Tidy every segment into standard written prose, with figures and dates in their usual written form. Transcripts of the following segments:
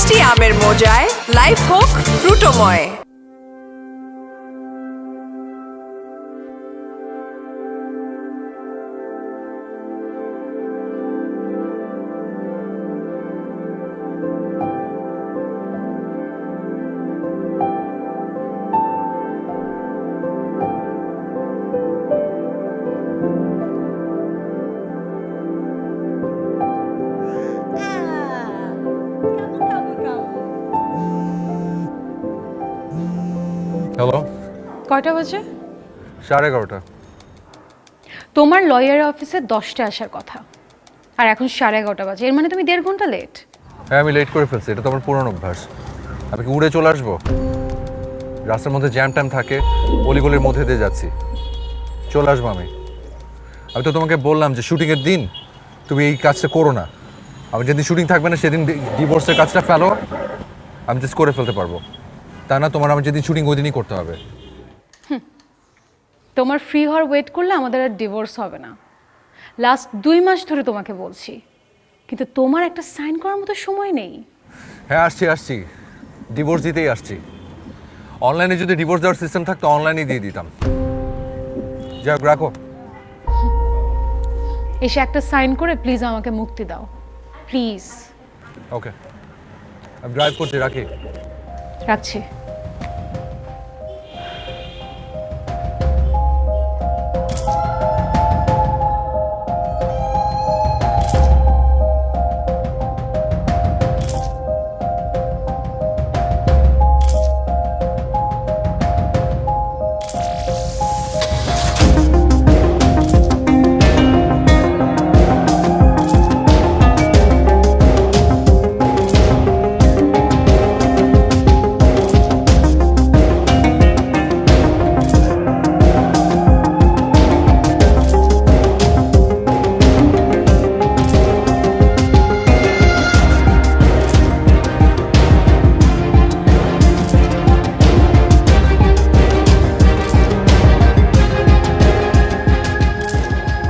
মিষ্টি আমের মজায় লাইফ হোক ফ্রুটোময়। হ্যালো, কয়টা বাজে? 11:30। তোমার লয়ারের অফিসে 10টায় আসার কথা, আর এখন 11:30 বাজে। এর মানে তুমি 1.5 ঘন্টা লেট। হ্যাঁ, আমি লেট করে ফেলছি, এটা তো আমার পুরনো অভ্যাস। আমি কি উড়ে চলে আসবো? রাস্তার মধ্যে জ্যাম ট্যাম থাকে, অলিগলির মধ্যে দিয়ে যাচ্ছি, চলে আসবো আমি তো তোমাকে বললাম যে শুটিংয়ের দিন তুমি এই কাজটা করো না। আমি যেদিন শুটিং থাকবে না সেদিন ডিভোর্সের কাজটা ফেলো, আমি জাস্ট করে ফেলতে পারবো। তা না তোমার আমার যেদিন শুটিং ওই দিনই করতে হবে। তোমার ফ্রি হওয়ার ওয়েট করলে আমাদের আর ডিভোর্স হবে না। লাস্ট 2 মাস ধরে তোমাকে বলছি, কিন্তু তোমার একটা সাইন করার মতো সময় নেই। হ্যাঁ, আসছি, ডিভোর্স দিতেই আসছি। অনলাইনে যদি ডিভোর্স দেওয়ার সিস্টেম থাকতো অনলাইনেই দিয়ে দিতাম। যাক, রাখো। এসে একটা সাইন করে প্লিজ আমাকে মুক্তি দাও, প্লিজ। ওকে, আমি ড্রাইভ করছি, রাখি। রাখছি।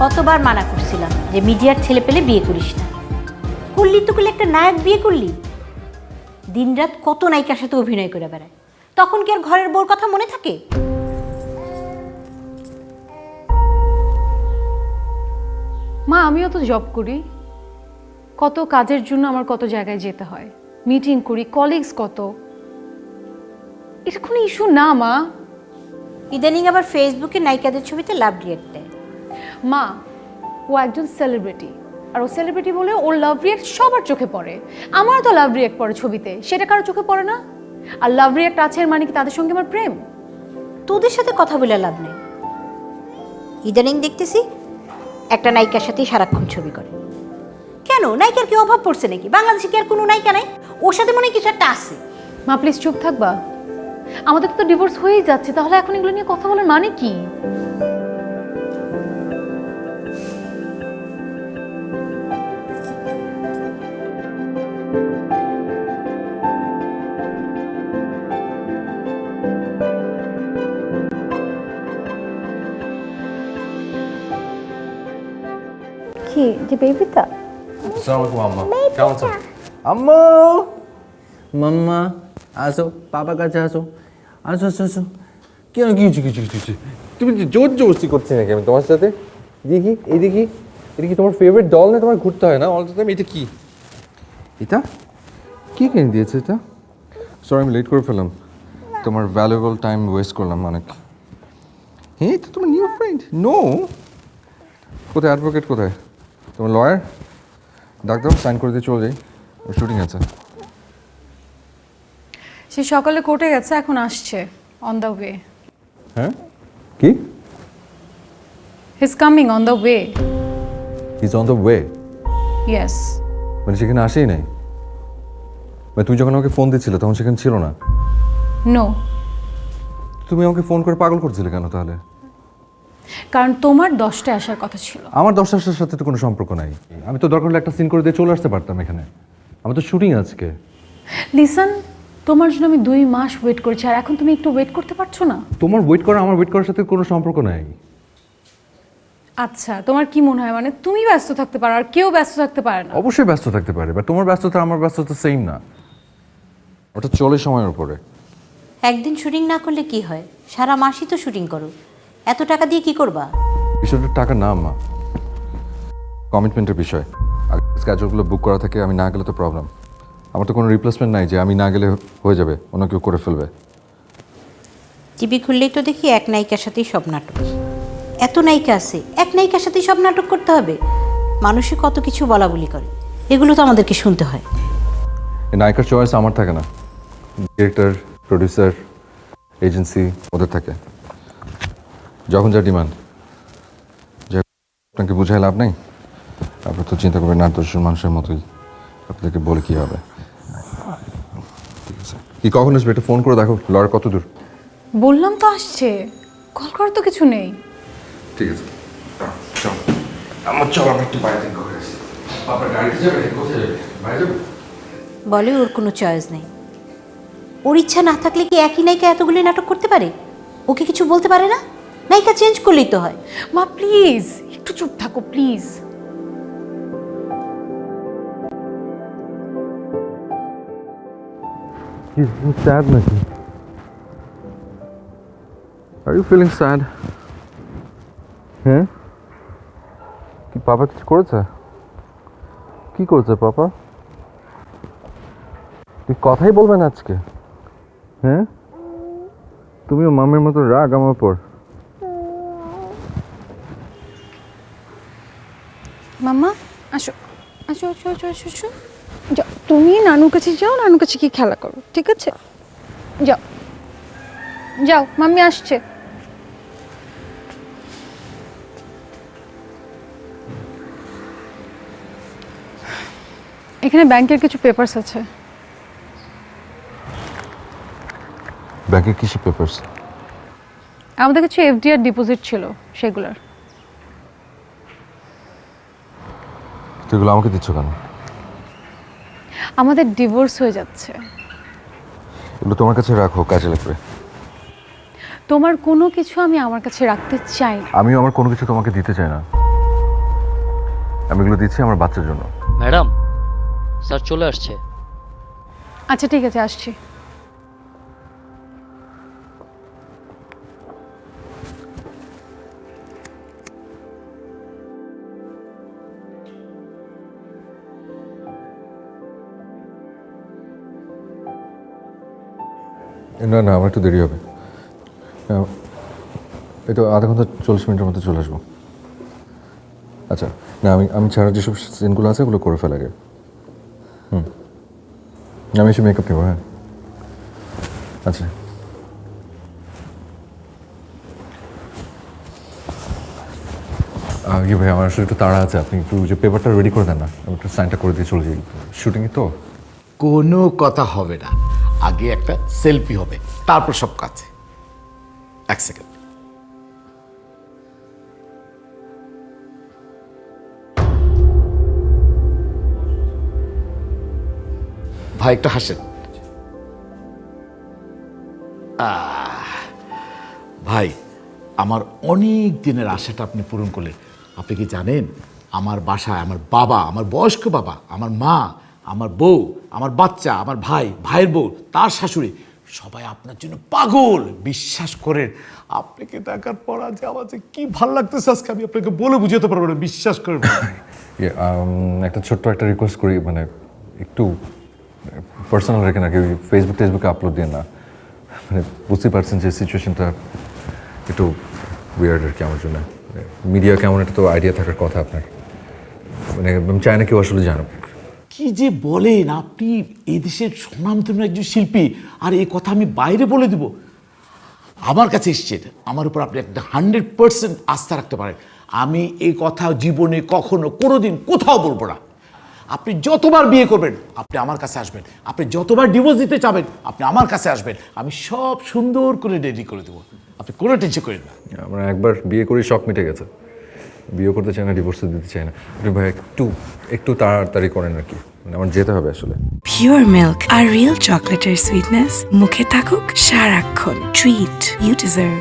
কতবার মানা করছিলাম যে মিডিয়ার ছেলে পেলে বিয়ে করিস না, করলি তো করলে একটা নায়ক বিয়ে করলি। দিনরাত কত নায়িকার সাথে অভিনয় করে বেড়ায়, তখন কি আর ঘরের বউর কথা মনে থাকে? মা, আমিও তো জব করি, কত কাজের জন্য আমার কত জায়গায় যেতে হয়, মিটিং করি, কলিগস কত। এটা কোনো ইস্যু না মা। ইদানিং আবার ফেসবুকে নায়িকাদের ছবিতে লাভ রিয়েক্ট দেয়। মা, ও একজন সেলিব্রিটি, আর ও সেলিব্রিটি বলে ওর লাভ রিয়েক্ট সবার চোখে পড়ে। আমারও তো লাভ রিয়েক্ট পড়ে ছবিতে, সেটা কারো চোখে পড়ে না? আর লাভ রিয়েক্ট আছে এর মানে কি তাদের সঙ্গে আমার প্রেম? তোদের সাথে কথা বলে লাভ নেই। ইদানিং দেখতেছি একটা নায়িকার সাথেই সারাক্ষণ ছবি করে। কেন, নায়িকার কি অভাব পড়ছে নাকি? বাংলাদেশে কি আর কোনো নায়িকা নাই? ওর সাথে মনে হয় কিছু একটা আছে। মা প্লিজ চুপ থাকবা। আমাদের তো ডিভোর্স হয়েই যাচ্ছে, তাহলে এখন এগুলো নিয়ে কথা বলার মানে কি? কি যে বেবিটা? আসসালামু আলাইকুম আম্মা, কেমন আছো? আম্মু, মাম্মা, আসো, পাপা কাছে আসো, আসো আসো আসো। কেন কিছু তুমি জোর জবরদস্তি করছি নাকি আমি তোমার সাথে? দেখি এই দেখি, এটা কি তোমার ফেভারিট ডল না? তোমার ঘুরতে হয় না অল দ্য টাইম? এটা কি? এটা কে কিনে দিয়েছে এটা? সরি, আমি লেট করে ফেললাম, তোমার ভ্যালুয়েবল টাইম ওয়েস্ট করলাম অনেক। হ্যাঁ, এটা তোমার নিউ ফ্রেন্ড? নো, কোথায় অ্যাডভোকেট, কোথায় তোমার লয়ার? ডাক্তার সাইন করে দিয়ে চলে যাই, শুটিং আছে। সে সকালে কোর্টে গেছে, এখন আসছে অন দ্য ওয়ে। হ্যাঁ, কি? He is coming on the way. Is on the way? Yes. মানে সেখানে আসেই নাই? মানে তুমি যখন আমাকে ফোন দিচ্ছিলে তখন সেখানে ছিল না? নো। তুমি আমাকে ফোন করে পাগল করছিলে কেন তাহলে? কারণ তোমার 10টায় আসার কথা ছিল। আমার 10টার সাথে তো কোনো সম্পর্ক নাই। আমি তো দরকার হলে একটা সিন করে দিয়ে চলে আসতে পারতাম এখানে। আমার তো শুটিং আজকে। লিসন, তোমার জন্য আমি 2 মাস ওয়েট করেছি, আর এখন তুমি একটু ওয়েট করতে পারছো না? তোমার ওয়েট করা আমার ওয়েট করার সাথে কোনো সম্পর্ক নাই। আচ্ছা, তোমার কি মনে হয়, মানে তুমি ব্যস্ত থাকতে পারো আর কেউ ব্যস্ত থাকতে পারে না? অবশ্যই ব্যস্ত থাকতে পারে, বাট তোমার ব্যস্ততা আমার ব্যস্ততা সেম না। ওটা চলে সময়ের উপরে। একদিন শুটিং না করলে কি হয়, সারা মাসই তো শুটিং করো, এত টাকা দিয়ে কি করবা? বিষয়টা টাকা না মা, কমিটমেন্টের বিষয়। আর স্ক্যাজুয়ালগুলো বুক করা থাকে, আমি না গেলে তো প্রবলেম। আমার তো কোনো রিপ্লেসমেন্ট নাই যে আমি না গেলে হয়ে যাবে, অন্য কেউ করে ফেলবে। টিভি খুললেই তো দেখি এক নায়িকার সাথেই সব নাটক। এত নায়িকা আছে, এক নায়িকার সাথেই সব নাটক করতে হবে? মানুষে কত কিছু বলা বলি করে, এগুলো তো আমাদেরকে শুনতে হয়। এই নায়িকার চয়েস আমার থাকে না, ডিরেক্টর, প্রডিউসার, এজেন্সি ওদের থাকে। যখন যা ডিমান্ড, যে আপনাকে বুঝাই লাভ নেই, আপনি তো চিন্তা করবেন না, দর্শন মানুষের মতোই আপনাদেরকে বলে কী হবে। ঠিক আছে, কি কখন আসবে একটা ফোন করে দেখো, লড়াই কত দূর। বললাম তো আসছে, কল করার তো কিছু নেই। ঠিক আছে, চল আমার, চল আমি একটু বাইরে থেকে ঘুরে আসি। আপনার গাড়িতে যাবে, কোথায় যাবে, বাইরে যাবে? বলে ওর কোনো চয়েস নেই। ওর ইচ্ছা না থাকলে কি একই নায়িকা এতগুলি নাটক করতে পারে? ওকে কিছু বলতে পারে না? নায়িকা চেঞ্জ করলেই তো হয়। মা প্লিজ একটু চুপ থাকো প্লিজ। Sad নাকি? Are you feeling sad? হ্যাঁ, কি পাপা কিছু করেছে? কি করেছে পাপা? তুই কথাই বলবে না আজকে? হ্যাঁ, তুমিও মামের মতো রাগ আমার উপর। মাম্মা আসো আসো আসো আসো আসো আসো, যাও তুমি নানুর কাছে যাও, নানুর কাছে কি খেলা করো, ঠিক আছে? যাও যাও, মাম্মি আসছে। এখানে ব্যাংকের কিছু পেপারস আছে। ব্যাংকের কিসের পেপারস? আমাদের কিছু এফডিআর ডিপোজিট ছিল সেগুলোর। তুইগুলো আমাকে দিচ্ছ কেন? আমাদের ডিভোর্স হয়ে যাচ্ছে। এগুলো তোমার কাছে রাখো, কাজে লাগবে। তোমার কোনো কিছু আমি আমার কাছে রাখতে চাই না। আমিও আমার কোনো কিছু তোমাকে দিতে চাই না। আমি এগুলো দিচ্ছি আমার বাচ্চার জন্য। ম্যাডাম, স্যার চলে আসছে। আচ্ছা ঠিক আছে, আসছি। না না, আমার একটু দেরি হবে। এটা আধা ঘন্টা 40 মিনিটের মধ্যে চলে আসবো। আচ্ছা, না আমি ছাড়া যেসব সিনগুলো আছে ওগুলো করে ফেলে আগে। আমি এসে মেকআপ নেবো। হ্যাঁ, আচ্ছা। ভাই, আমার আসলে একটু তাড়া আছে, আপনি একটু যে পেপারটা রেডি করে দেন না, আমি একটু সাইনটা করে দিয়ে চলে যাই। শুটিংয়ে তো কোনো কথা হবে না, আগে একটা সেলফি হবে, তারপর সব কাজ। এক সেকেন্ড। ভাই একটু হাসেন। ভাই, আমার অনেক দিনের আশাটা আপনি পূরণ করলেন। আপনি কি জানেন, আমার বাসায় আমার বাবা, আমার বয়স্ক বাবা, আমার মা, আমার বউ, আমার বাচ্চা, আমার ভাই, ভাইয়ের বউ, তার শাশুড়ি, সবাই আপনার জন্য পাগল। বিশ্বাস করেন, আপনাকে দেখার পর আজ আমার যে কি ভালো লাগতেছে, আজকে আমি আপনাকে বলে বুঝাতে পারবো না। বিশ্বাস করেন। একটা ছোট্ট একটা রিকোয়েস্ট করি, মানে একটু পার্সোনাল রেখে না, কেউ ফেসবুকে আপলোড দিয়ে না। মানে বুঝতে পারছেন যে সিচুয়েশনটা একটু উইয়ার্ড আর কি আমার জন্য। মিডিয়া কেমন, একটা তো আইডিয়া থাকার কথা আপনার। মানে আমি চাই না কেউ আসলে জানুক। কি যে বলেন আপনি, এই দেশের স্বনামধন্য একজন শিল্পী, আর এই কথা আমি বাইরে বলে দিব? আমার কাছে এসছেন, আমার উপর আপনি একটা 100% আস্থা রাখতে পারেন। আমি এই কথা জীবনে কখনো কোনোদিন কোথাও বলবো না। আপনি যতবার বিয়ে করবেন আপনি আমার কাছে আসবেন, আপনি যতবার ডিভোর্স দিতে চাবেন আপনি আমার কাছে আসবেন, আমি সব সুন্দর করে রেডি করে দেবো। আপনি কোনো টেনশন করেন না। আমরা একবার বিয়ে করে শখ মিটে গেছে, বিয়ে করতে চাই না, ডিভোর্স দিতে চাই না। আপনি ভাই একটু তাড়াতাড়ি করেন আর কি, মানে আমার যেতে হবে আসলে। Pure milk আর real চকলেটের সুইটনেস মুখে থাকুক সারাক্ষণ। Treat you deserve.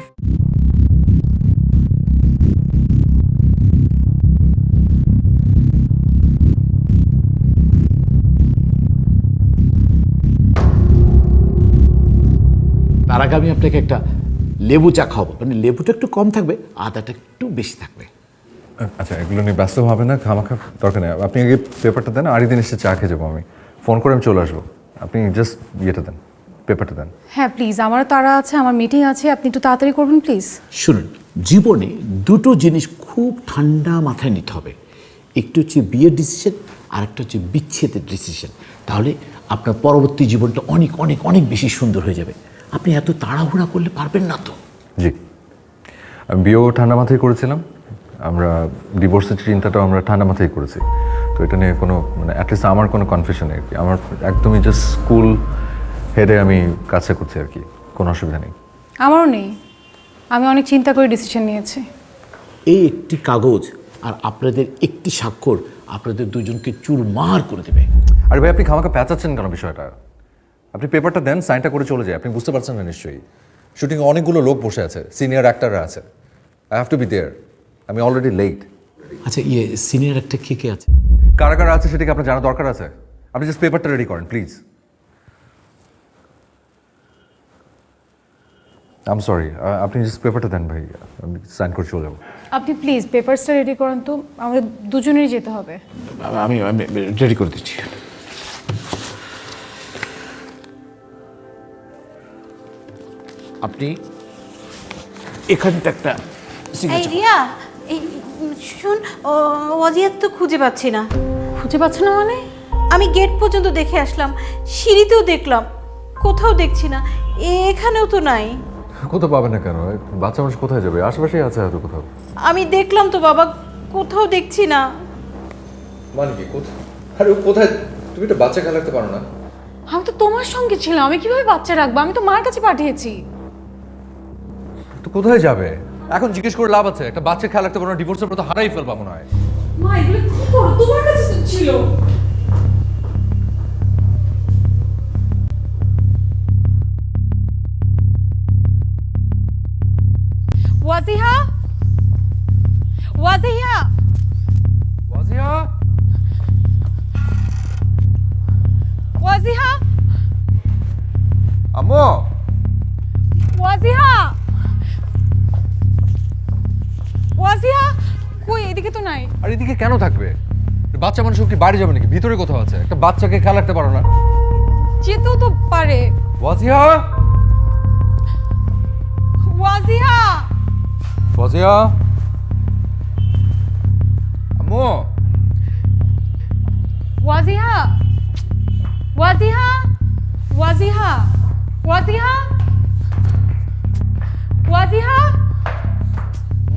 তার আগে আমি আপনাকে একটা লেবু চা খাওয়াবো, মানে লেবুটা একটু কম থাকবে, আদাটা একটু বেশি থাকবে। আচ্ছা, এগুলো নিয়ে ব্যস্ত হবে না, খামাখা দরকার নেই। আপনি আগে পেপারটা দেন, আরেক দিন এসে চা খেয়ে যাবো। আমি ফোন করে আমি চলে আসবো। আপনি জাস্ট ইয়েটা দেন, পেপারটা দেন। হ্যাঁ প্লিজ, আমারও তাড়া আছে, আমার মিটিং আছে, আপনি একটু তাড়াতাড়ি করবেন প্লিজ। শুনুন, জীবনে দুটো জিনিস খুব ঠান্ডা মাথায় নিতে হবে, একটু হচ্ছে বিয়ের ডিসিশন আর একটা হচ্ছে বিচ্ছেদের ডিসিশন। তাহলে আপনার পরবর্তী জীবনটা অনেক অনেক অনেক বেশি সুন্দর হয়ে যাবে। আপনি এত তাড়াহুড়া করলে পারবেন না তো। জি, আমি বিয়েও ঠান্ডা মাথায় করেছিলাম, আমরা ডিভোর্সের চিন্তাটাও আমরা ঠান্ডা মাথায় করেছি। তো এটা নিয়ে কোনো মানে অ্যাটলিস্ট আমার কোনো কনফিউশন নেই আর কি। আমার একদমই জাস্ট স্কুল হেডে আমি কাজটা করছি আর কি, কোনো অসুবিধা নেই। আমারও নেই, আমি অনেক চিন্তা করে ডিসিশন নিয়েছি। এই একটি কাগজ আর আপনাদের একটি স্বাক্ষর আপনাদের দুজনকে চুরমার করে দেবে। আরে ভাই, আপনি খামাখা প্যাঁচাচ্ছেন কেন বিষয়টা? আপনি পেপারটা দেন, সাইনটা করে চলে যায়। আপনি বুঝতে পারছেন না নিশ্চয়ই, শুটিংয়ে অনেকগুলো লোক বসে আছে, সিনিয়র অ্যাক্টাররা আছে। I have to be there. আমি অলরেডি লেট। আচ্ছা, সিনিয়র একটা কে আছে? কারা কারা আছে সেটাকে আপনার জানা দরকার আছে? আপনি জাস্ট পেপারটা রেডি করেন প্লিজ। আই এম সরি, আপনি জাস্ট পেপারটা দেন ভাই, আমি সাইন করে চলে যাবো। আপনি প্লিজ পেপারসটা রেডি করেন তো, আমাদের দুজনেরই যেতে হবে। আমি রেডি করে দিচ্ছি। আপনি এখানটা একটা এই signature রিয়া, এই শুন, ওয়াজিয়াত তো খুঁজে পাচ্ছি না। খুঁজে পাচ্ছ না মানে? আমি গেট পর্যন্ত দেখে আসলাম, সিঁড়িতেও দেখলাম, কোথাও দেখছি না, এখানেও তো নাই। কোথাও পাবে না কেন? বাচ্চা মানুষ কোথায় যাবে? আশেপাশেই আছে হয়তো কোথাও। আমি দেখলাম তো বাবা, কোথাও দেখছি না। মানে কি কোথায়? আরে ও কোথায়? তুমি একটা বাচ্চা খেলা রাখতে পারো না? আমি তো তোমার সঙ্গে ছিলাম, আমি কিভাবে বাচ্চা রাখবো? আমি তো মার কাছে পাঠিয়েছি। তো কোথায় যাবে এখন? জিজ্ঞেস করে লাভ আছে? একটা বাচ্চা খেলা রাখতে পারো না, ডিভোর্সের পর তো হারাই ফেলবা মনে হয়। মা, এগুলো কি করো? তোমার কাছে তো ছিল। ওয়াজিহা, ওয়াজিহা, ওয়াজিয়া, ওয়াজিহা, আম্মু, ওয়াজিহা, ওয়াজিহা, কই? এদিকে তো নাই। আর এদিকে কেন থাকবে? বাচ্চা মানুষ কি বাইরে যাবে নাকি? ভিতরে কোথাও আছে? একটা বাচ্চাকে খেলা রাখতে পারো না? যেতেও তো পারে। ওয়াজিয়া, ওয়াজিহা, ওয়াজিয়া, আম্মু, ওয়াজিহা, ওয়াজিহা, ওয়াজিহা, ওয়াজিহা, ওয়াজিহা।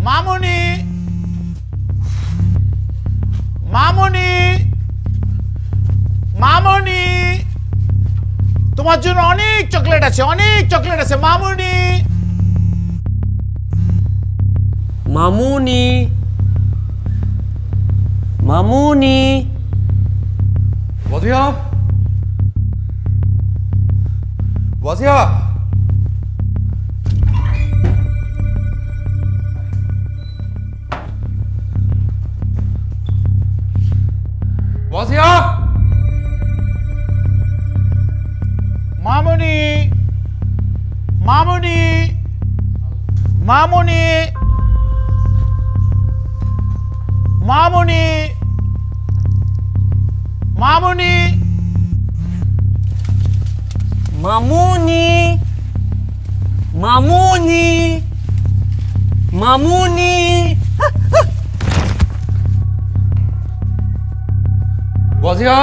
মামুনি, মামুনি, মামুনি, তোমার জন্য অনেক চকলেট আছে, অনেক চকলেট আছে মামুনি। মামুনি, মামুনি, ওয়াজিয়া, ওয়াজিয়া, ওয়াজিয়া, মামুনি, মামুনি, মামুনি, মামুনি, মামুনি, মামুনি, মামুনি, মামুনি। ওয়াজিয়া,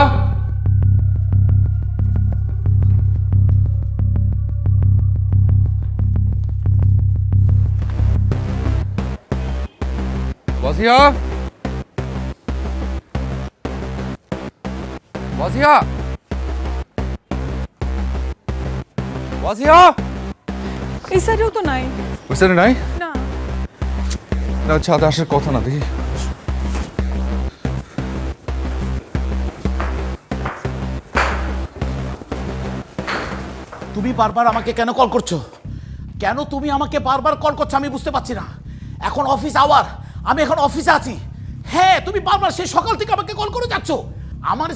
ওয়াজিয়া, ওয়াজিয়া, ওয়াজিয়া, এই সাইডেও তো নাই। ওই সাইডে নাই? না, না, ছাদে আসার কথা না, দেখি। তুমি বারবার আমাকে কেন কল করছো? কেন তুমি আমাকে বারবার কল করছো আমি বুঝতে পারছি না। এখন অফিস আওয়ার, আমি এখন অফিসে আছি। হ্যাঁ, তুমি বারবার সেই সকাল থেকে আমাকে কল করে যাচ্ছ। আমার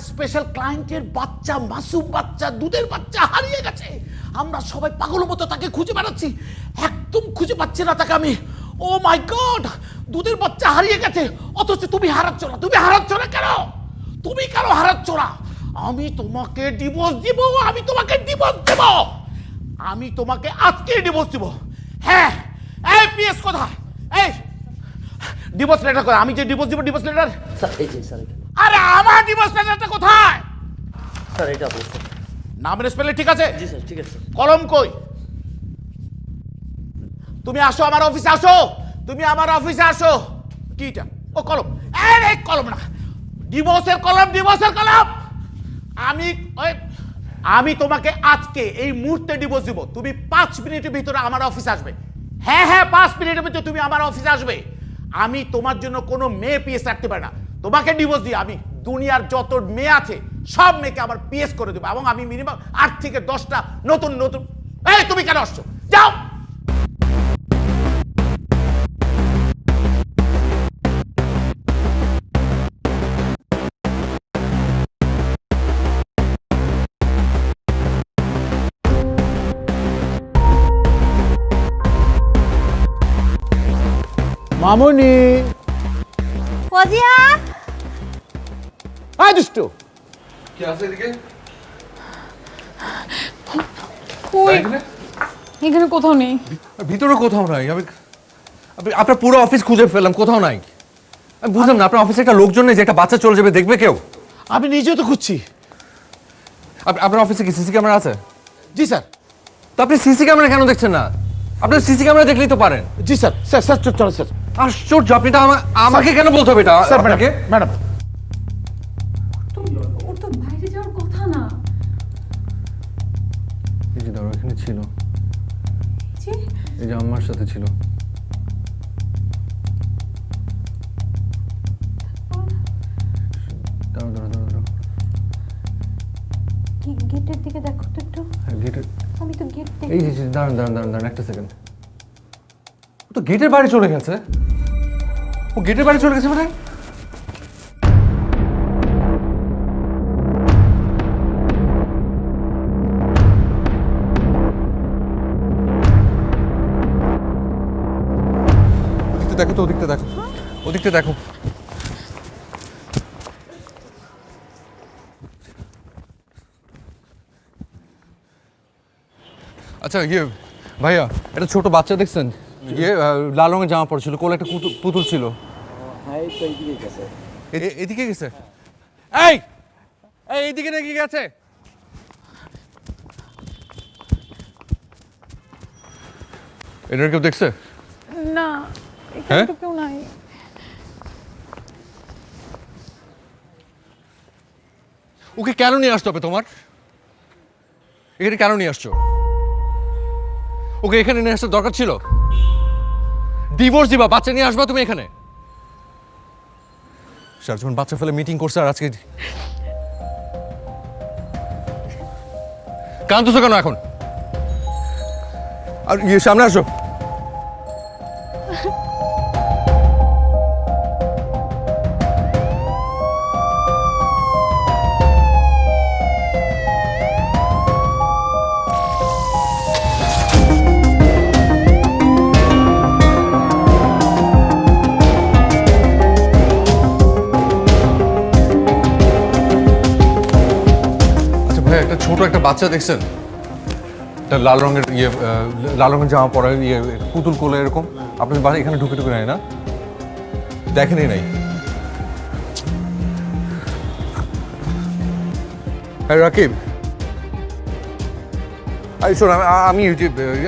স্পেশাল ক্লায়েন্টের বাচ্চা, মাসুম বাচ্চা, দুধের বাচ্চা হারিয়ে গেছে। আমরা সবাই পাগলের মতো তাকে খুঁজে বেড়াচ্ছি, একদম খুঁজে পাচ্ছি না তাকে আমি। ও মাই গড, দুধের বাচ্চা হারিয়ে গেছে, অথচ তুমি হারাচ্ছ না। তুমি হারাচ্ছ না কেন? তুমি কেন হারাচ্ছ না? আমি তোমাকে ডিভোর্স দিব, আমি তোমাকে ডিভোর্স দেব, আমি তোমাকে আজকে ডিভোর্স দিব। হ্যাঁ, এই পিএস কোথায়? এই ডিভোর্স লেটার কোথায়? আমি যে ডিভোর্স দিব, ডিভোর্স লেটার। স্যার এই যে স্যার এখানে। আরে আমার ডিভোর্স লেটারটা কোথায়? স্যার এটা বলছেন। নামের স্পেলিং ঠিক আছে? জি স্যার ঠিক আছে। কলম কই? তুমি আসো আমার অফিসে, আসো, তুমি আমার অফিসে আসো। কিটা? ও কলম। এই কলম না, ডিভোর্সের কলম, ডিভোর্সের কলম। আমি তোমাকে আজকে এই মুহূর্তে ডিভোর্স দিব। তুমি 5 মিনিটের ভিতরে আমার অফিসে আসবে। হ্যাঁ হ্যাঁ, 5 মিনিটের ভিতরে তুমি আমার অফিসে আসবে। আমি তোমার জন্য কোনো মেয়ে পিএস রাখতে পারি না। তোমাকে ডিভোর্স দিয়ে আমি দুনিয়ার যত মেয়ে আছে সব মেয়েকে আমার পিএস করে দেবো, এবং আমি মিনিমাম 8 থেকে 10টা নতুন নতুন। এই তুমি কেন আসছো? যাও। মামুনি, ফজিয়া, আয় দুষ্টু। কি আছে এদিকে? কই? এখানে কোথাও নেই। ভিতরে কোথাও নাই। আপনার পুরো অফিস খুঁজে ফেললাম, কোথাও নাই। আমি বুঝলাম না, আপনার অফিসে একটা লোকজন নেই যে একটা বাচ্চা চলে যাবে, দেখবে কেউ? আমি নিজেও তো খুঁজছি। আপনার অফিসে কি সিসি ক্যামেরা আছে? জি স্যার। তো আপনি সিসি ক্যামেরা কেন দেখছেন না? আপনার সিসি ক্যামেরা দেখলেই তো পারেন। জি স্যার। স্যার স্যার চলো স্যার। আশ্চর্য, আপনি তো আমাকে কেন বলতে হবে এটা? স্যার ম্যাডাম, আপনাকে? ম্যাডাম ওর তো বাইরে যাওয়ার কথা না। এই যে ধরো, এখানে ছিল, জি, এই যে আম্মার সাথে ছিল। দাঁড়াও দাঁড়াও দাঁড়াও দাঁড়াও। গেটের দিকে দেখো তো একটু। হ্যাঁ, গেটের আমি তো গেট দেখি। এই যে দাঁড়ান দাঁড়ান দাঁড়ান দাঁড়ান একটা সেকেন্ড। ও তো গেটের বাইরে চলে গেছে। ও গেটের বাইরে চলে গেছে মানে? ওদিকটা দেখো তো, ওদিকটা দেখো, ওদিকটা দেখো। আচ্ছা ভাইয়া, এটা ছোট বাচ্চা দেখছেন? লাল রঙের জামা পড়ছিল, কোলে একটা পুতুল ছিল। হ্যাঁ এই তো এইদিকে গেছে। এদিকে গেছে? এই এইদিকে নাকি গেছে? এটা কেউ দেখছে? না, এখানে তো কেউ নাই। ওকে কেন নিয়ে আসতে হবে তোমার? এখানে কেন নিয়ে আসছো? ওকে এখানে নিয়ে আসার দরকার ছিল? ডিভোর্স দিবা, বাচ্চা নিয়ে আসবা তুমি এখানে? স্যার যখন বাচ্চা ফেলে মিটিং করছে, আর আজকে কাঁদতেছো কেন এখন? আর সামনে আসো। একটা ছোট একটা বাচ্চা দেখছেন? লাল রঙের লাল রঙের জামা পরা, পুতুল কোলে এরকম। আপনি এখানে ঢুকে নাই না? দেখেনি নাই? রাকিব, শোন, আমি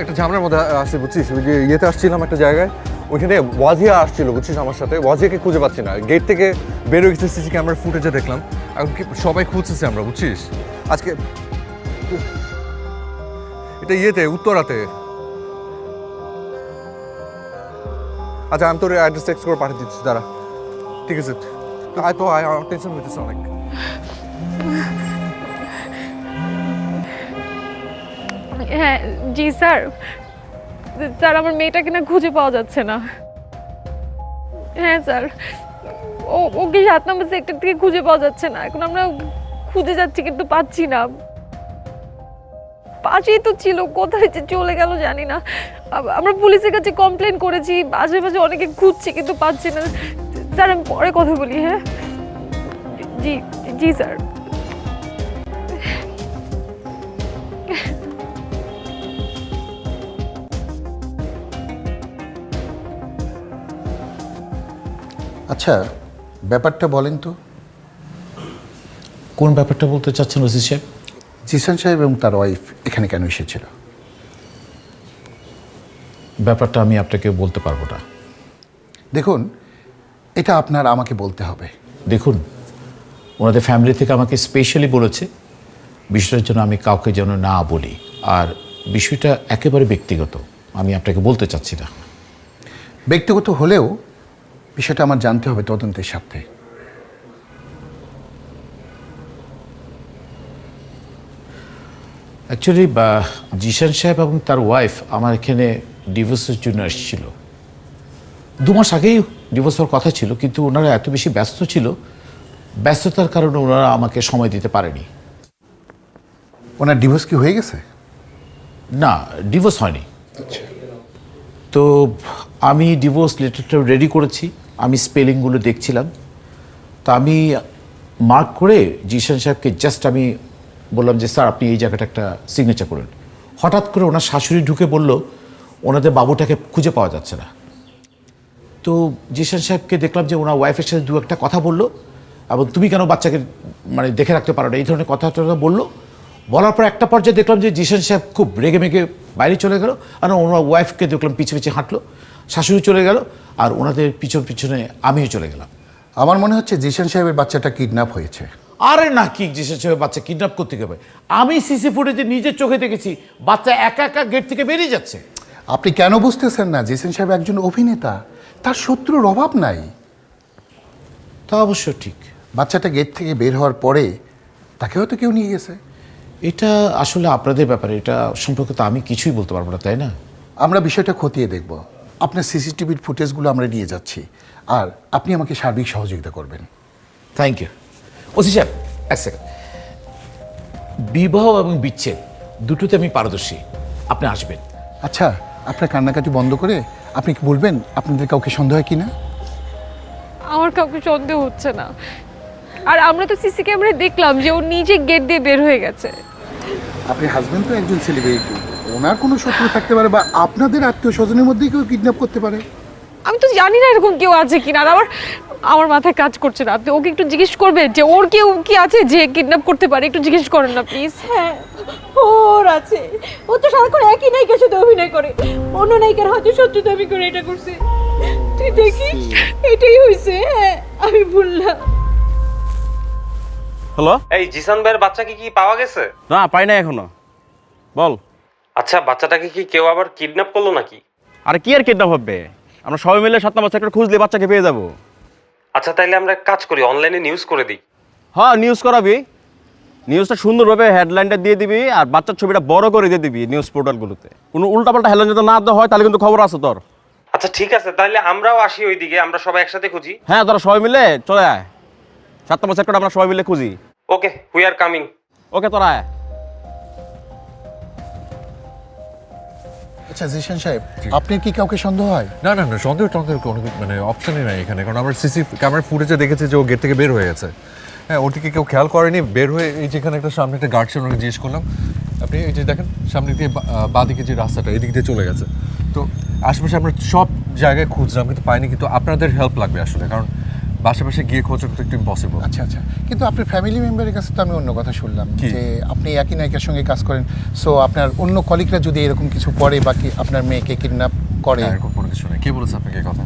একটা ঝামেলার মধ্যে আসছি, বুঝছিস? ওই যে ইয়েতে আসছিলাম একটা জায়গায়, ওইখানে ওয়াজিয়া আসছিল, বুঝছিস, আমার সাথে। ওয়াজিয়াকে খুঁজে পাচ্ছি না, গেট থেকে বের হয়ে গেছে, সিসি ক্যামেরার ফুটেজে দেখলাম। এখন কি সবাই খুঁজতেছে আমরা, বুঝছিস? আজকে এটা ইয়েতে উত্তরাতে। আচ্ছা, আমি তোর অ্যাড্রেস টেক্সট করে পাঠিয়ে দিচ্ছি, দাঁড়া। ঠিক আছে, আয় তো আয়, আমার টেনশন হইতেছে অনেক। হ্যাঁ জি স্যার। স্যার আমার মেয়েটাকে না খুঁজে পাওয়া যাচ্ছে না। হ্যাঁ স্যার, ওকে 7 নম্বর সেক্টর থেকে খুঁজে পাওয়া যাচ্ছে না। এখন আমরা খুঁজে যাচ্ছি কিন্তু পাচ্ছি না। পাশেই তো ছিল, কোথায় যে চলে গেল জানি না। আমরা পুলিশের কাছে কমপ্লেন করেছি, আশেপাশে অনেকে খুঁজছি কিন্তু পাচ্ছি না। স্যার আমি পরে কথা বলি। হ্যাঁ জি জি স্যার। আচ্ছা, ব্যাপারটা বলেন তো। কোন ব্যাপারটা বলতে চাচ্ছেন ওসি সাহেব? জিসান সাহেব এবং তার ওয়াইফ এখানে কেন এসেছিল? ব্যাপারটা আমি আপনাকে বলতে পারবো না। দেখুন, এটা আপনার আমাকে বলতে হবে। দেখুন, ওনাদের ফ্যামিলি থেকে আমাকে স্পেশালি বলেছে বিষয়টার জন্য আমি কাউকে যেন না বলি, আর বিষয়টা একেবারে ব্যক্তিগত, আমি আপনাকে বলতে চাচ্ছি না। ব্যক্তিগত হলেও বিষয়টা আমার জানতে হবে তদন্তের স্বার্থে। অ্যাকচুয়ালি জিশান সাহেব এবং তার ওয়াইফ আমার এখানে ডিভোর্সের জন্য এসেছিল। 2 মাস আগেই ডিভোর্স হওয়ার কথা ছিল, কিন্তু ওনারা এত বেশি ব্যস্ত ছিল, ব্যস্ততার কারণে ওনারা আমাকে সময় দিতে পারেনি। ওনার ডিভোর্স কি হয়ে গেছে? না, ডিভোর্স হয়নি। তো আমি ডিভোর্স লেটারটা রেডি করেছি, আমি স্পেলিংগুলো দেখছিলাম। তা আমি মার্ক করে জিশান সাহেবকে জাস্ট আমি বললাম যে স্যার আপনি এই জায়গাটা একটা সিগনেচার করুন। হঠাৎ করে ওনার শাশুড়ি ঢুকে বলল ওনাদের বাবুটাকে খুঁজে পাওয়া যাচ্ছে না। তো জিশান সাহেবকে দেখলাম যে ওনার ওয়াইফের সাথে 2-1টা কথা বললো, এবং তুমি কেন বাচ্চাকে মানে দেখে রাখতে পারো না, এই ধরনের কথাটা বললো। বলার পর একটা পর্যায়ে দেখলাম যে জিশান সাহেব খুব রেগে মেগে বাইরে চলে গেল, আর ওনার ওয়াইফকে দেখলাম পিছে পিছে হাঁটলো, শাশুড়ি চলে গেল, আর ওনাদের পিছনে আমিও চলে গেলাম। আমার মনে হচ্ছে জিসান সাহেবের বাচ্চাটা কিডন্যাপ হয়েছে। আরে না, কি জিশান সাহেবের বাচ্চা কিডন্যাপ করতে গেবে? আমি সিসি ফুটেজে নিজের চোখে দেখেছি বাচ্চা একা একা গেট থেকে বেরিয়ে যাচ্ছে। আপনি কেন বুঝতেছেন না? জিসান সাহেব একজন অভিনেতা, তার শত্রুর অভাব নাই। তা অবশ্য ঠিক। বাচ্চাটা গেট থেকে বের হওয়ার পরে তাকে হয়তো কেউ নিয়ে গেছে। এটা আসলে আপনাদের ব্যাপারে, এটা সম্পর্কে তো আমি কিছুই বলতে পারবো না, তাই না? আমরা বিষয়টা খতিয়ে দেখব। আপনার সিসিটিভির ফুটেজগুলো আমরা নিয়ে যাচ্ছি, আর আপনি আমাকে সার্বিক সহযোগিতা করবেন। Thank you. ওসি সাহেব, এক সেকেন্ড। বিবাহ এবং বিচ্ছেদ দুটোতে আমি পারদর্শী, আপনি আসবেন। আচ্ছা, আপনার কান্নাকাটি বন্ধ করে আপনি কি বলবেন আপনাদের কাউকে সন্দেহ হয় কি না? আমার কাউকে সন্দেহ হচ্ছে না। আর আমরা তো সিসি ক্যামেরায় দেখলাম যে ও নিজে গেট দিয়ে বের হয়ে গেছে। আপনার হাজবেন্ড তো একজন সেলিব্রিটি, ওনার কোনো শত্রু থাকতে পারে, বা আপনাদের আত্মীয় স্বজনের মধ্যেই কেউ কিডন্যাপ করতে পারে। আমি তো জানি না এরকম কেউ আছে কিনা, আর আমার মাথায় কাজ করছে না। আপনি ওকে একটু জিজ্ঞেস করবেন যে ওর কেউ কি আছে যে কিডন্যাপ করতে পারে, একটু জিজ্ঞেস করেন না প্লিজ। হ্যাঁ, ওর আছে। ও তো সারাক্ষণ একই নায়িকার সাথে অভিনয় করে, অন্য নায়িকার হাতে শত্রু দাবি করে এটা করছে। তুই দেখিস, এটাই হয়েছে। হ্যাঁ, আমি বললাম। হ্যালো, এই জিসান ভাইয়ের বাচ্চাকে কি পাওয়া গেছে? না পাই না এখনো। বল। আচ্ছা, বাচ্চাটাকে কি কেউ আবার কিডন্যাপ করলো নাকি? আরে কি আর কিডন্যাপ হবে, আমরা সবাই মিলে 7 নম্বর সেক্টর খুঁজলে বাচ্চাকে পেয়ে যাবো। আচ্ছা, তাইলে আমরা এক কাজ করি, অনলাইনে নিউজ করে দিই। হ্যাঁ, নিউজ করাবি, নিউজটা সুন্দরভাবে হেডলাইনটা দিয়ে দিবি, আর বাচ্চার ছবিটা বড় করে দিয়ে দিবি নিউজ পোর্টালগুলোতে। কোনো উল্টাপাল্টা হেডলাইন যদি না দেওয়া হয় তাহলে কিন্তু খবর আছে তোর। আচ্ছা ঠিক আছে, তাহলে আমরাও আসি ওইদিকে, আমরা সবাই একসাথে খুঁজি। হ্যাঁ, তোরা সবাই মিলে চলে আয়, 7 নম্বর সেক্টর আমরা সবাই মিলে খুঁজি। ওকে, উই আর কামিং। ওকে, তোরা আয়। আচ্ছা জিসান সাহেব, আপনার কি কাউকে সন্দেহ হয়? না না না, সন্দেহ কোনো মানে অপশনই নাই এখানে, কারণ আমরা সিসি ক্যামেরার ফুটেজে দেখেছি যে ও গেট থেকে বের হয়ে গেছে। হ্যাঁ, ওটিকে কেউ খেয়াল করেনি, বের হয়ে এই যেখানে একটা সামনে একটা গার্ড ছিল, ওনাকে জিজ্ঞেস করলাম, আপনি এই যে দেখেন সামনে দিয়ে বাঁদিকে যে রাস্তাটা এদিক দিয়ে চলে গেছে। তো আশেপাশে আমরা সব জায়গায় খুঁজলাম কিন্তু পাইনি, কিন্তু আপনাদের হেল্প লাগবে আসলে, কারণ আশেপাশে গিয়ে খোঁজা তো একটু ইম্পসিবল। আচ্ছা আচ্ছা, কিন্তু আপনার ফ্যামিলি মেম্বারের কাছে তো আমি অন্য কথা শুনলাম যে আপনি একই নায়িকার সঙ্গে কাজ করেন, সো আপনার অন্য কলিগরা যদি এরকম কিছু করে বা কি আপনার মেয়েকে কিডন্যাপ করে। এরকম কোনো কিছু নেই। কে বলেছে আপনাকে এই কথা?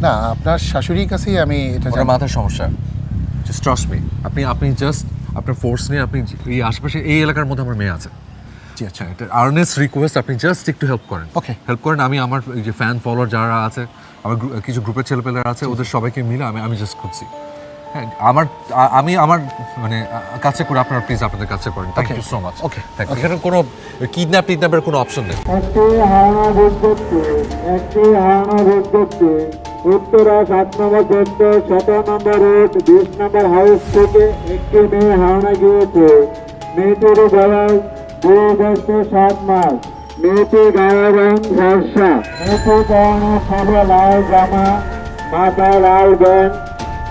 না, আপনার শাশুড়ির কাছেই আমি এটা ওনার মাথার সমস্যা, জাস্ট ট্রাস্ট মি। আপনি জাস্ট আপনার ফোর্স নিয়ে আপনি এই আশেপাশে এই এলাকার মধ্যে আমার মেয়ে আছে। জি আচ্ছা, এটা আর্নেস্ট রিকোয়েস্ট, আপনি জাস্ট একটু হেল্প করেন। ওকে, হেল্প করেন। আমি আমার এই যে ফ্যান ফলোয়ার যারা আছে, আমার কিছু গ্রুপের ছেলেপেলেরা আছে, ওদের সবাইকে মিলে আমি জাস্ট খুঁজছি। হ্যাঁ, আমি আমার মানে কাছে করে আপনারা প্লিজ আপনাদের কাছে করেন। Thank you so much. Okay, এখানে কোনো কিডন্যাপের কোনো অপশন নেই। উত্তরা 7 নম্বর সেক্টর 17 নম্বর রোড 20 নম্বর হাউস থেকে একটি মেয়ে হাওড়া গিয়েছে। মেয়েটির বয়স 2 বছর 7 মাস। মেয়েটির গায়ের রং ফর্সা। মেয়েটির পরনে সাদা লাল জামা, মাথায় লাল ব্যান্ড।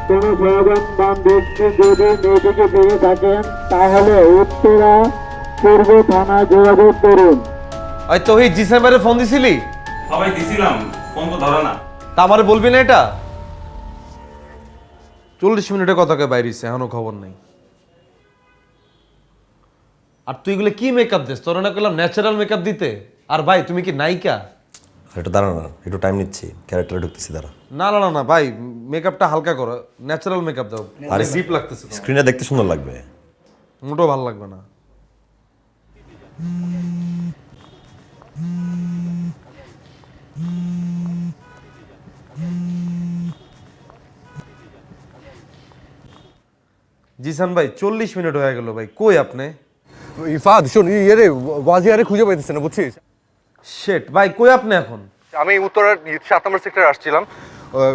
কোন সরঞ্জাম ব্যক্তি যদি মেয়েটিকে পেয়ে থাকেন তাহলে উত্তরা পূর্ব থানায় যোগাযোগ করুন। ওই তো ওই ডিসেম্বরে ফোন দিছিলি? সবাই দিছিলাম, ফোন তো ধরে না। তা আমারে বলবি না এটা? 40 মিনিটে কথাকে বাইরেছে, এখনো খবর নেই। আর তুই এগুলো কি মেকআপ দিস? তোর না করলাম ন্যাচারাল মেকআপ দিতে। আর ভাই তুমি কি নায়িকা? একটু দাঁড়া না, একটু টাইম নিচ্ছি, ক্যারেক্টারে ঢুকতেছি, দাঁড়া। না না না না ভাই, মেকআপটা হালকা করো, ন্যাচারাল মেকআপ দাও। আরে ডিপ লাগতেছে, স্ক্রিনে দেখতে সুন্দর লাগবে। মোটেও ভালো লাগবে না। জিসান ভাই 40 মিনিট হয়ে গেল ভাই, কই আপনি? ইফাদ শোন, রে ওয়াজিয়ারে খুঁজে পাইতেছে না, বুঝছিস? শেট ভাই, কই আপনি এখন? আমি উত্তরার 7 নম্বর সেক্টরে আসছিলাম,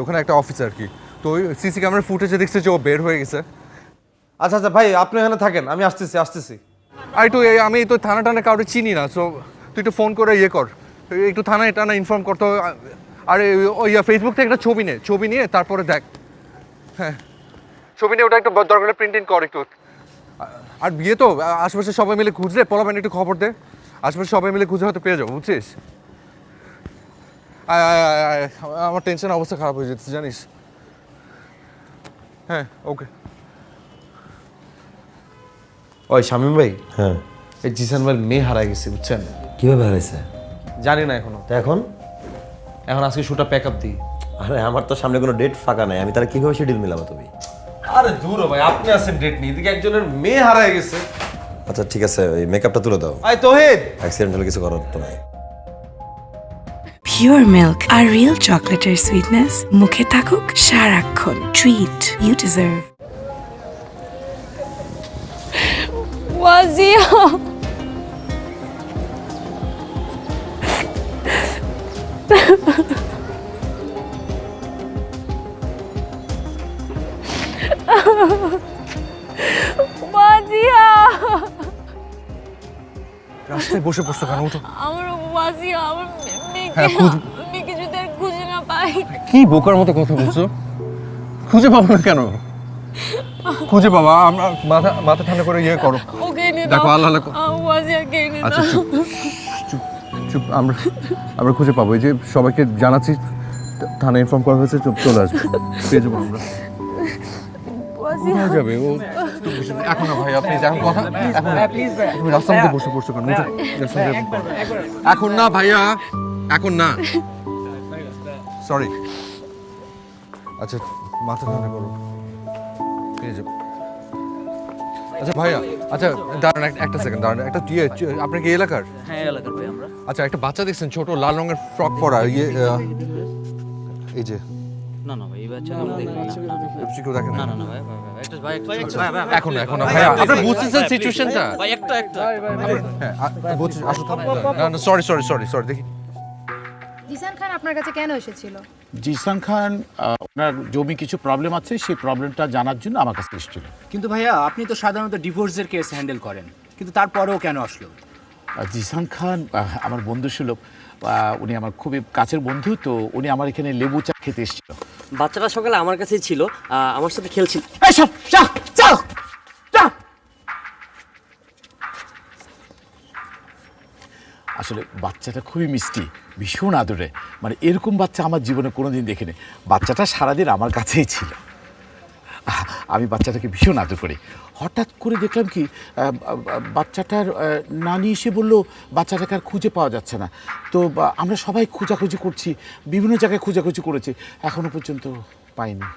ওখানে একটা অফিস আর কি। তো ওই সিসি ক্যামেরার ফুটেজে দেখছে যে ও বের হয়ে গেছে। আচ্ছা আচ্ছা ভাই, আপনি এখানে থাকেন, আমি আসতেছি আসতেছি। আর একটু আমি তো থানা টানা কাউকে চিনি না, সো তুই একটু ফোন করে ইয়ে কর, একটু থানায় টানা ইনফর্ম করতে। আর ওই ফেসবুক থেকে একটা ছবি নিয়ে তারপরে দেখ। হ্যাঁ, ছবি নিয়ে ওটা একটু দরকার প্রিন্ট কর একটু। আর বিয়ে তো আশেপাশে সবাই মিলে খুঁজলে, পোলাপান একটু খবর দে, আশেপাশে সবাই মিলে খুঁজে হয়তো পেয়ে যাবো, বুঝছিস? আমার টেনশন অবস্থা খারাপ হয়ে যেতেছে জানিস। হ্যাঁ ওকে। ওই শামীম ভাই, হ্যাঁ, এই জিসান ভাই মেয়ে হারাই গেছে, বুঝছেন? কিভাবে হারাইছে? জানি না এখনো। তা এখন আজকে শুটা প্যাক আপ দিই। আরে আমার তো সামনে কোনো ডেট ফাঁকা নাই, আমি তাহলে কিভাবে শিডিউল মিলাবো তুমি? আরে দূর ভাই, আপনি আছেন ডেট নিয়ে, এদিকে একজনের মেয়ে হারাই গেছে। আচ্ছা ঠিক আছে, ওই মেকআপটা তুলে দাও। আয় তোহিদ, অ্যাক্সিডেন্ট হলে কিছু করার তো নাই। Pure milk, আর real চকলেটের সুইটনেস মুখে থাকুক সারাক্ষণ। Treat you deserve. Wazia, Wazia, রাস্তায় বসে পড়ছো কেন? উঠো। আমার ওয়াজিয়া, আমার হ্যাঁ, মেয়েকে যদি আর খুঁজে না পাই। কি বোকার মতো কথা বলছো? খুঁজে পাবো না কেন? খুঁজে পাবো। আমরা মাথা ঠান্ডা করে ইয়ে করো, ওকে নিয়ে দেখো দাও। আল্লাহ। ওয়াজিয়াকে নিয়ে আচ্ছা দাও। চুপ চুপ চুপ, আমরা খুঁজে পাবো। এই যে সবাইকে জানাচ্ছি, থানায় ইনফর্ম করা হয়েছে, চলে আসবে, পেয়ে যাবো আমরা। কোথায় যাবে ও? এখন না ভাই, আপনি এখন কথা, তুমি রাস্তার মধ্যে বসে পড়ছো কেন? উঠো, এখন না ভাইয়া, এখন না, সরি। আচ্ছা মাথা ঠান্ডা করো, পেয়ে যাবো। আচ্ছা ভাইয়া, আচ্ছা দাঁড়ান একটা সেকেন্ড, দাঁড়ান একটা। আপনি কি এলাকার? হ্যাঁ এলাকার ভাই আমরা। আচ্ছা, একটা বাচ্চা দেখছেন ছোট লাল রঙের ফ্রক পরা, এই যে? না না ভাই, এই বাচ্চা আমরা দেখি না। কেউ দেখেন? না না না ভাই, ভাই এখন না ভাইয়া, আপনি বুঝতেছেন সিচুয়েশনটা? ভাই একটা হ্যাঁ বুঝছি, আসো। না সরি দেখি। জিসান খান আপনার কাছে কেন এসেছিল? জিসান খান ওনার জমি কিছু প্রবলেম আছে, সেই প্রবলেমটা জানার জন্য আমার কাছে এসেছিল। কিন্তু ভাইয়া, আপনি তো সাধারণত ডিভোর্সের কেস হ্যান্ডেল করেন, কিন্তু তারপরেও কেন আসলো? জিসান খান আমার বন্ধু সুলভ, উনি আমার খুবই কাছের বন্ধু, তো উনি আমার এখানে লেবু চা খেতে এসেছিল। বাচ্চাটা সকালে আমার কাছেই ছিল, আমার সাথে খেলছিল। আসলে বাচ্চাটা খুবই মিষ্টি, ভীষণ আদরে, মানে এরকম বাচ্চা আমার জীবনে কোনোদিন দেখিনি। বাচ্চাটা সারাদিন আমার কাছেই ছিল, আমি বাচ্চাটাকে ভীষণ আদর করি। হঠাৎ করে দেখলাম কি বাচ্চাটার নানি এসে বললো বাচ্চাটাকে আর খুঁজে পাওয়া যাচ্ছে না। তো আমরা সবাই খোঁজাখুঁজি করছি, বিভিন্ন জায়গায় খোঁজাখুঁজি করেছি, এখনো পর্যন্ত পাইনি।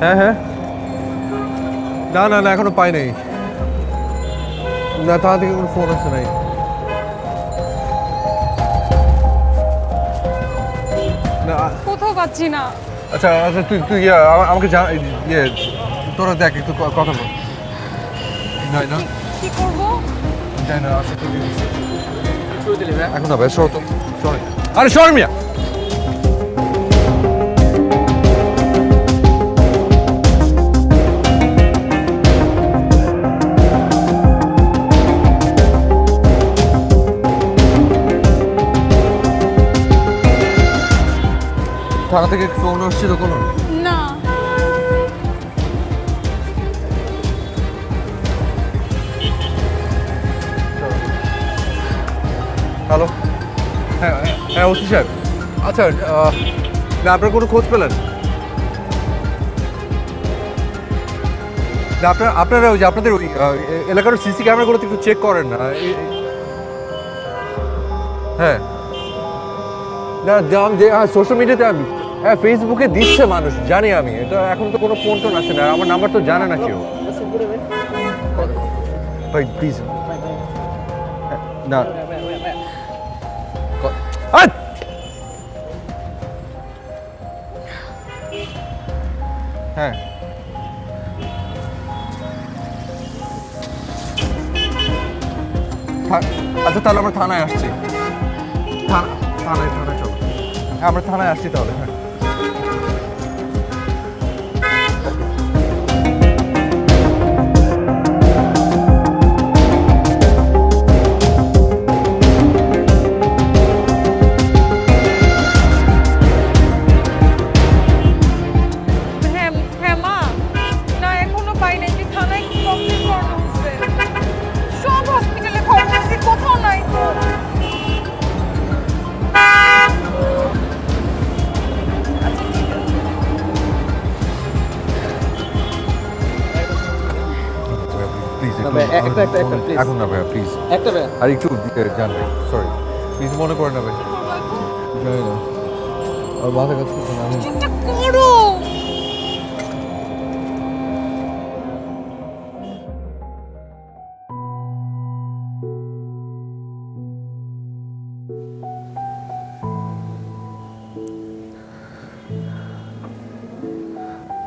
হ্যাঁ হ্যাঁ, না না না, এখনো পাই নাই। না, তার থেকে কোনো ফোন আসে নাই। না, কোথাও পাচ্ছি না। আচ্ছা আচ্ছা, তুই তুই আমাকে তোরা দেখ, একটু কথা বল। না না, কি করবো? যাই না, এখন না ভাই, সর তো, সর। আরে সর মিয়া। থানা থেকে ফোন আসছিল কোনো? না। হ্যালো, হ্যাঁ হ্যাঁ ওসি সাহেব। আচ্ছা, না আপনার কোনো খোঁজ পেলেন? না আপনারা ওই যে আপনাদের ওই এলাকার সিসি ক্যামেরাগুলোতে একটু চেক করেন না? হ্যাঁ, না সোশ্যাল মিডিয়াতে আমি, হ্যাঁ ফেসবুকে দিচ্ছে মানুষ, জানি আমি। এটা এখন তো কোনো ফোন টোন আসে না, আমার নাম্বার তো জানে না কেউ। ভাই প্লিজ, না হ্যাঁ, আচ্ছা তাহলে আমরা থানায় আসছি। থানায় চলো। হ্যাঁ আমরা থানায় আসছি তাহলে। হ্যাঁ এখন না ভাইয়া প্লিজ, একটা ভাই আর একটু জানবে, সরি প্লিজ মনে করেন না ভাই। জানি না, আর মাথা কাজ করছে না। আমি করো।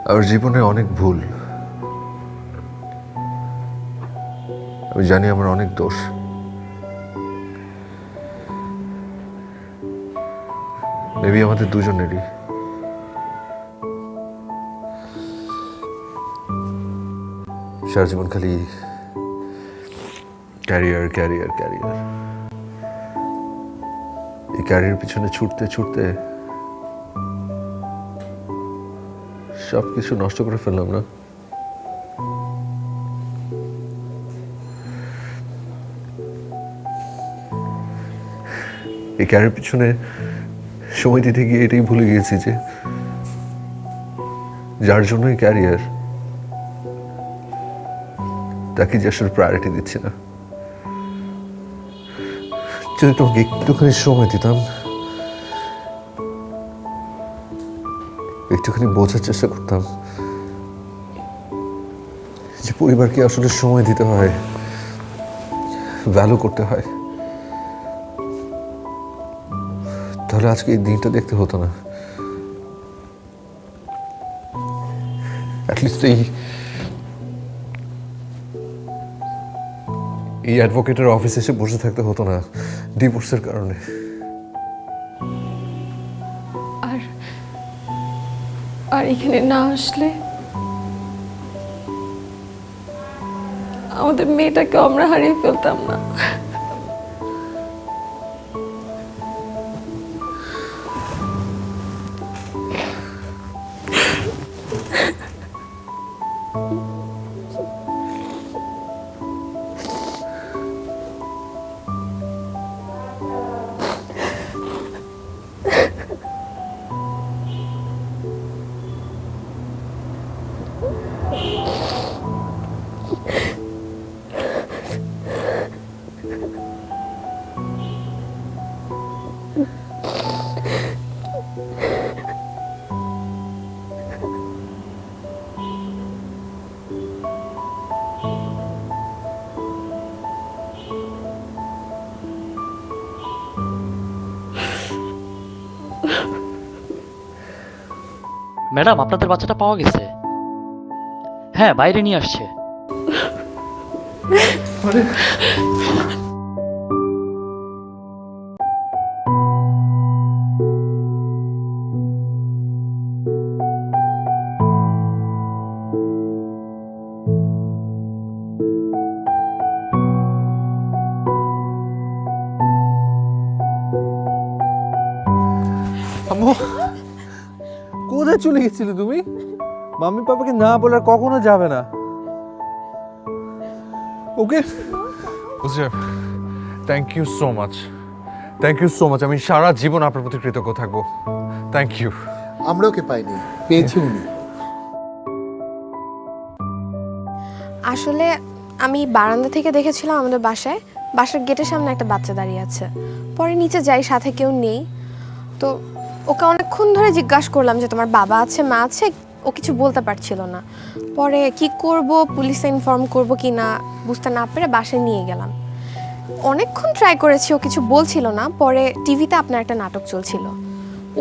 আমার জীবনে অনেক ভুল, আমি জানি আমার অনেক দোষ। মেবি আমাদের দুজনেরই। সারা জীবন খালি ক্যারিয়ার ক্যারিয়ার ক্যারিয়ার, এই ক্যারিয়ার পিছনে ছুটতে ছুটতে সব কিছু নষ্ট করে ফেললাম না? এই ক্যারিয়ার পিছনে সময় দিতে গিয়ে এটাই ভুলে গিয়েছি যে যার জন্য এই ক্যারিয়ার, তাকে যে আসলে প্রায়োরিটি দিচ্ছি না। যদি তোমাকে একটুখানি সময় দিতাম, একটুখানি বোঝার চেষ্টা করতাম যে পরিবারকে আসলে সময় দিতে হয়, ভ্যালু করতে হয়, তাহলে আজকে এই দিনটা দেখতে হতো না। অ্যাটলিস্ট এই অ্যাডভোকেটের অফিসে এসে বসে থাকতে হতো না ডিভোর্সের কারণে। আর এখানে না আসলে আমাদের মেয়েটাকে আমরা হারিয়ে ফেলতাম না। ম্যাডাম আপনাদের বাচ্চাটা পাওয়া গেছে। হ্যাঁ, বাইরে নিয়ে আসছে। আম্মু কোথায় চলে গেছিলে তুমি? মাম্মি পাপাকে না বলে আর কখনো যাবে না। ওকে বুঝছি। Thank you so much, thank you so much. আমি সারা জীবন আপনার প্রতি কৃতজ্ঞ থাকবো। Thank you. আমরা ওকে পাইনি, পেয়েছি উনি। আসলে আমি বারান্দা থেকে দেখেছিলাম আমাদের বাসার গেটের সামনে একটা বাচ্চা দাঁড়িয়ে আছে। পরে নিচে যাই, সাথে কেউ নেই। তো ওকে অনেকক্ষণ ধরে জিজ্ঞাসা করলাম যে তোমার বাবা আছে, মা আছে, ও কিছু বলতে পারছিল না। পরে কি করব, পুলিশে ইনফর্ম করব কি না বুঝতে না পেরে বাসায় নিয়ে গেলাম। অনেকক্ষণ ট্রাই করেছি, ও কিছু বলছিল না। পরে টিভিতে আপনার একটা নাটক চলছিল,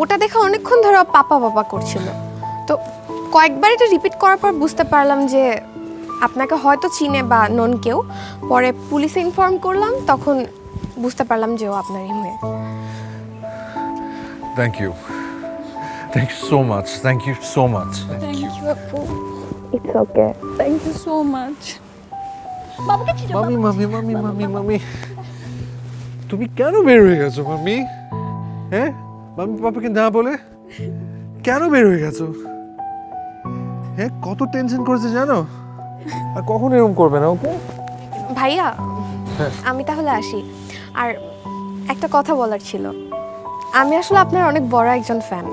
ওটা দেখে অনেকক্ষণ ধরে ও পাপা পাপা করছিল। তো কয়েকবার এটা রিপিট করার পর বুঝতে পারলাম যে আপনাকে হয়তো চিনে বা নন কেউ। পরে পুলিশে ইনফর্ম করলাম, তখন বুঝতে পারলাম যে ও আপনারই মেয়ে। Thank you, thank you so much, thank you so much. Thank you আপু, it's okay, thank you so much. মামি মামি মামি মামি মামি, তুমি কেন বের হয়ে গেছো মামি? হ্যাঁ, মামি পাপাকে না বলে কেন বের হয়ে গেছো? হ্যাঁ, কত টেনশন করেছে জানো? আর কখন এরকম করবে না। ওকে ভাইয়া, আমি তাহলে আসি। আর একটা কথা বলার ছিল, আমি আসলে আপনার অনেক বড় একজন ফ্যান।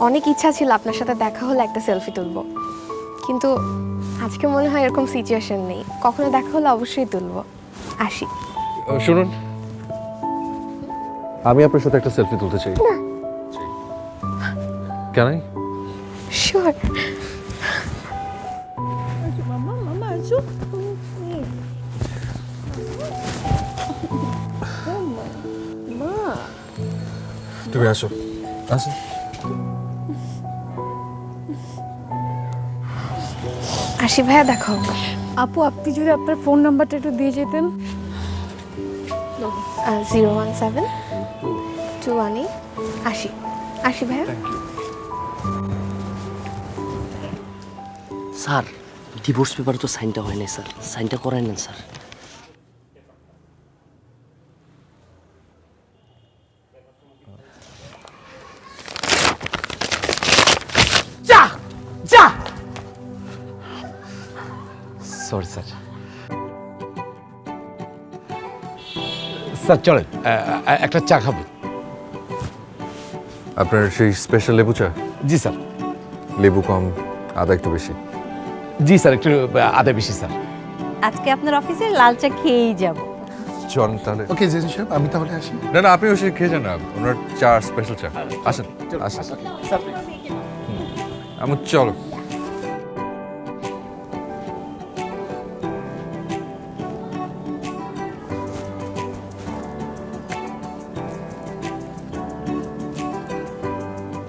অনেক ইচ্ছা ছিল আপনার সাথে দেখা হলে একটা সেলফি তুলব, কিন্তু আজকে মনে হয় এরকম সিচুয়েশন নেই। কখনো দেখা হলে অবশ্যই তুলব। আসি। শুনুন, আমি আপনার সাথে একটা সেলফি তুলতে চাই। কেন? শিওর। তুমি আসো, আসো। আসি ভাইয়া, দেখা হবে। আপু, আপনি যদি আপনার ফোন নাম্বারটা একটু দিয়ে যেতেন। 017-218। আসি, আসি ভাইয়া। স্যার, ডিভোর্স পেপারে তো সাইনটা হয় নাই স্যার, সাইনটা করাই নেন স্যার। Sorry sir. স্যার চলেন, একটা চা খাবেন? আপনার সেই স্পেশাল লেবু চা? জি স্যার। লেবু কম, আদা একটু বেশি। জি স্যার, একটু আদা বেশি স্যার। আজকে আপনার অফিসে লাল চা খেয়েই যাব। চল তাহলে। ওকে জেসি সাহেব, আমি তাহলে আসি। না না, আপনি ওসে খেয়ে যান না, ওনার চা স্পেশাল চা। আসেন আসেন। আমি চলো।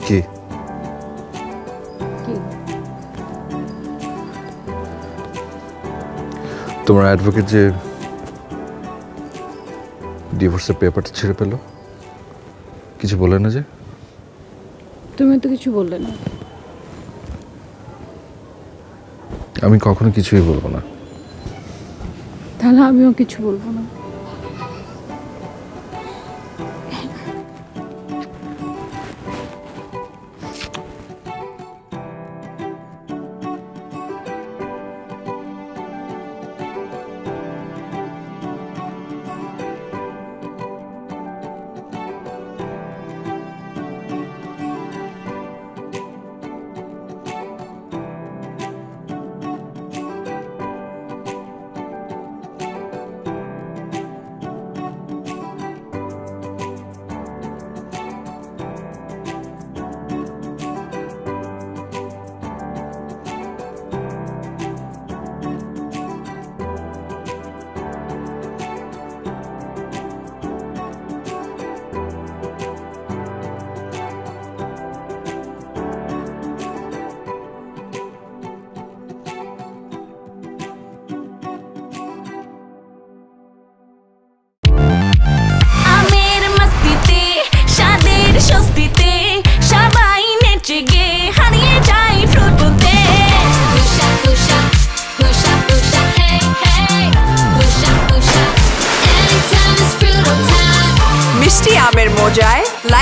কি তোমার অ্যাডভোকেট যে ডিভোর্সের পেপারটা ছেড়ে পেল, কিছু বলে না যে? তুমি তো কিছু বললে না। আমি কখনো কিছুই বলবো না। তাহলে আমিও কিছু বলবো না।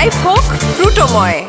লাইফ হোক ফ্রুটোময়।